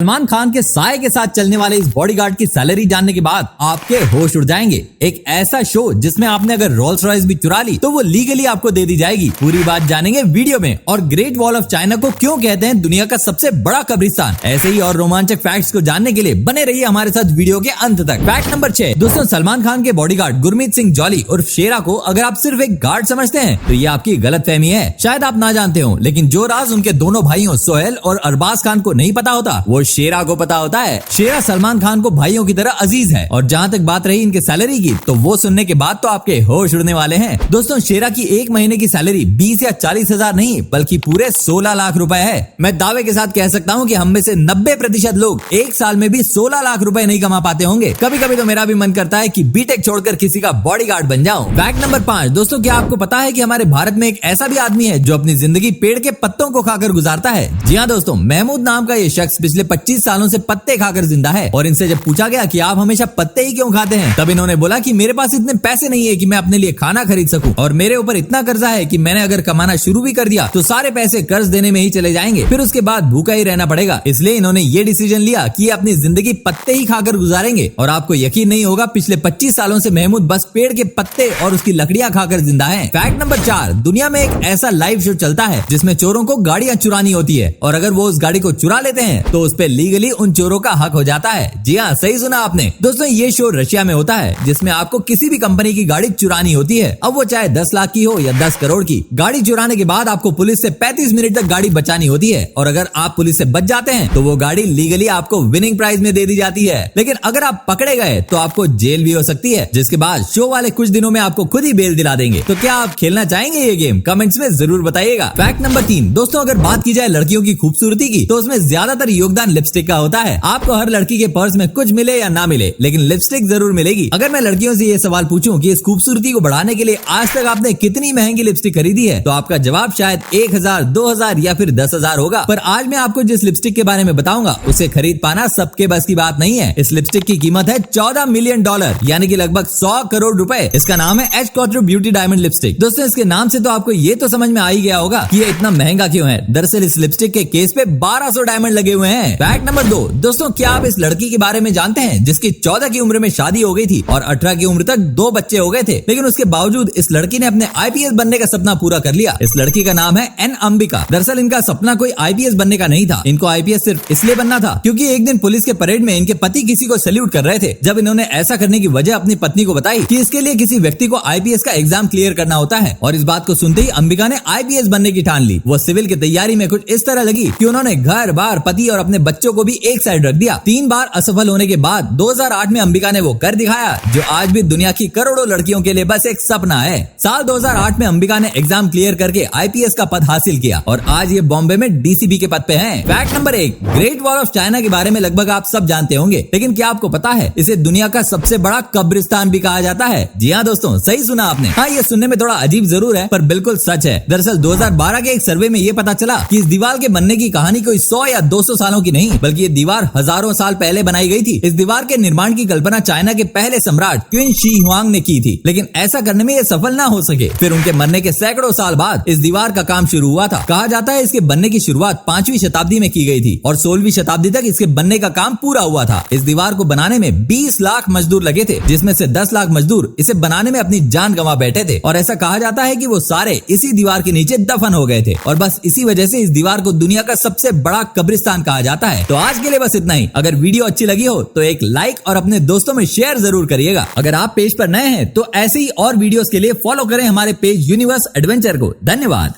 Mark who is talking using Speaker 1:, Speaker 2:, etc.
Speaker 1: सलमान खान के साय के साथ चलने वाले इस बॉडीगार्ड की सैलरी जानने के बाद आपके होश उड़ जाएंगे। एक ऐसा शो जिसमें आपने अगर रोल्स रॉयस भी चुरा ली तो वो लीगली आपको दे दी जाएगी। पूरी बात जानेंगे वीडियो में। और ग्रेट वॉल ऑफ चाइना को क्यों कहते हैं दुनिया का सबसे बड़ा कब्रिस्तान। ऐसे ही और रोमांचक फैक्ट्स को जानने के लिए बने रहिए हमारे साथ वीडियो के अंत तक। फैक्ट नंबर 6 दोस्तों, सलमान खान के बॉडीगार्ड गुरमीत सिंह जॉली उर्फ शेरा को अगर आप सिर्फ एक गार्ड समझते हैं तो ये आपकी गलतफहमी है। शायद आप ना जानते हो, लेकिन जो राज उनके दोनों भाइयों सोहेल और अरबाज खान को नहीं पता होता वो शेरा को पता होता है। शेरा सलमान खान को भाइयों की तरह अजीज है। और जहाँ तक बात रही इनके सैलरी की, तो वो सुनने के बाद तो आपके होश उड़ने वाले हैं। दोस्तों, शेरा की एक महीने की सैलरी 20 या 40 हजार नहीं बल्कि पूरे 16 लाख रुपए है। मैं दावे के साथ कह सकता हूँ कि हम में से 90% लोग एक साल में भी 16 लाख रुपए नहीं कमा पाते होंगे। कभी कभी तो मेरा भी मन करता है कि बीटेक छोड़कर किसी का बॉडीगार्ड बन जाऊं। फैक्ट नंबर 5 दोस्तों, क्या आपको पता है कि हमारे भारत में एक ऐसा भी आदमी है जो अपनी जिंदगी पेड़ के पत्तों को खाकर गुजारता है। जी हाँ दोस्तों, महमूद नाम का ये शख्स पिछले 25 सालों से पत्ते खाकर जिंदा है। और इनसे जब पूछा गया कि आप हमेशा पत्ते ही क्यों खाते हैं, तब इन्होंने बोला कि मेरे पास इतने पैसे नहीं है कि मैं अपने लिए खाना खरीद सकूं, और मेरे ऊपर इतना कर्जा है कि मैंने अगर कमाना शुरू भी कर दिया तो सारे पैसे कर्ज देने में ही चले जाएंगे, फिर उसके बाद भूखा ही रहना पड़ेगा। इसलिए इन्होंने ये डिसीजन लिया कि ये अपनी जिंदगी पत्ते ही खाकर गुजारेंगे। और आपको यकीन नहीं होगा, पिछले 25 सालों से महमूद बस पेड़ के पत्ते और उसकी लकड़ियां खाकर जिंदा है। फैक्ट नंबर 4 दुनिया में एक ऐसा लाइव शो चलता है जिसमें चोरों को गाड़ियां चुरानी होती है, और अगर वो उस गाड़ी को चुरा लेते हैं तो उस पे लीगली उन चोरों का हक हो जाता है। जी हाँ, सही सुना आपने। दोस्तों, ये शो रशिया में होता है जिसमें आपको किसी भी कंपनी की गाड़ी चुरानी होती है। अब वो चाहे 10 लाख की हो या 10 करोड़ की। गाड़ी चुराने के बाद आपको पुलिस से 35 मिनट तक गाड़ी बचानी होती है, और अगर आप पुलिस से बच जाते हैं तो वो गाड़ी लीगली आपको विनिंग प्राइज में दे दी जाती है। लेकिन अगर आप पकड़े गए तो आपको जेल भी हो सकती है, जिसके बाद शो वाले कुछ दिनों में आपको खुद ही बेल दिला देंगे। तो क्या आप खेलना चाहेंगे ये गेम? कमेंट्स में जरूर बताइएगा। फैक्ट नंबर 3 दोस्तों, अगर बात की जाए लड़कियों की खूबसूरती की, तो उसमें ज्यादातर योगदान लिपस्टिक का होता है। आपको हर लड़की के पर्स में कुछ मिले या ना मिले, लेकिन लिपस्टिक जरूर मिलेगी। अगर मैं लड़कियों से ये सवाल पूछूं कि इस खूबसूरती को बढ़ाने के लिए आज तक आपने कितनी महंगी लिपस्टिक खरीदी है, तो आपका जवाब शायद 1000, 2000 या फिर 10,000 होगा। पर आज मैं आपको जिस लिपस्टिक के बारे में बताऊंगा उसे खरीद पाना सबके बस की बात नहीं है। इस लिपस्टिक की कीमत है $14 मिलियन, यानी कि लगभग 100 करोड़ रुपए। इसका नाम है H quarter beauty diamond lipstick. दोस्तों, इसके नाम से तो आपको ये तो समझ में आ ही गया होगा कि ये इतना महंगा क्यों है। दरअसल इस लिपस्टिक के केस पे 1200 डायमंड लगे हुए हैं। फैक्ट नंबर 2 दोस्तों, क्या आप इस लड़की के बारे में जानते हैं जिसकी 14 की उम्र में शादी हो गई थी और 18 की उम्र तक 2 बच्चे हो गए थे, लेकिन उसके बावजूद इस लड़की ने अपने आईपीएस बनने का सपना पूरा कर लिया। इस लड़की का नाम है एन अंबिका। दरअसल इनका सपना कोई आईपीएस बनने का नहीं था। इनको आईपीएस सिर्फ इसलिए बनना था क्योंकि एक दिन पुलिस के परेड में इनके पति किसी को सैल्यूट कर रहे थे। जब इन्होंने ऐसा करने की वजह अपनी पत्नी को बताई कि इसके लिए किसी व्यक्ति को आईपीएस का एग्जाम क्लियर करना होता है, और इस बात को सुनते ही अंबिका ने आईपीएस बनने की ठान ली। वो सिविल की तैयारी में कुछ इस तरह लगी कि उन्होंने घर बार, पति और अपने बच्चों को भी एक साइड रख दिया। 3 बार असफल होने के बाद 2008 में अंबिका ने वो कर दिखाया जो आज भी दुनिया की करोड़ों लड़कियों के लिए बस एक सपना है। साल 2008 में अंबिका ने एग्जाम क्लियर करके आईपीएस का पद हासिल किया, और आज ये बॉम्बे में डीसीपी के पद पे हैं। Fact number 1 great wall of China के बारे में लगभग आप सब जानते होंगे, लेकिन क्या आपको पता है इसे दुनिया का सबसे बड़ा कब्रिस्तान भी कहा जाता है? जी हाँ दोस्तों, सही सुना आपने। हाँ, ये सुनने में थोड़ा अजीब जरूर है पर बिल्कुल सच है। दरअसल 2012 के एक सर्वे में ये पता चला कि इस दीवार के बनने की कहानी कोई 100 या 200 सालों की नहीं, बल्कि ये दीवार हजारों साल पहले बनाई गई थी। इस दीवार के निर्माण की कल्पना चाइना के पहले सम्राट क्वीन शी हुआंग ने की थी, लेकिन ऐसा करने में ये सफल ना हो सके। फिर उनके मरने के सैकड़ों साल बाद इस दीवार का काम शुरू हुआ था। कहा जाता है इसके बनने की शुरुआत 5वीं शताब्दी में की गई थी और 16वीं शताब्दी तक इसके बनने का काम पूरा हुआ था। इस दीवार को बनाने में 20 लाख मजदूर लगे थे, जिसमें से 10 लाख मजदूर इसे बनाने में अपनी जान गंवा बैठे थे, और ऐसा कहा जाता है कि वो सारे इसी दीवार के नीचे दफन हो गए थे। और बस इसी वजह से इस दीवार को दुनिया का सबसे बड़ा कब्रिस्तान कहा जाता है। तो आज के लिए बस इतना ही। अगर वीडियो अच्छी लगी हो तो एक लाइक और अपने दोस्तों में शेयर जरूर करिएगा। अगर आप पेज पर नए हैं तो ऐसे ही और वीडियोस के लिए फॉलो करें हमारे पेज यूनिवर्स एडवेंचर को। धन्यवाद।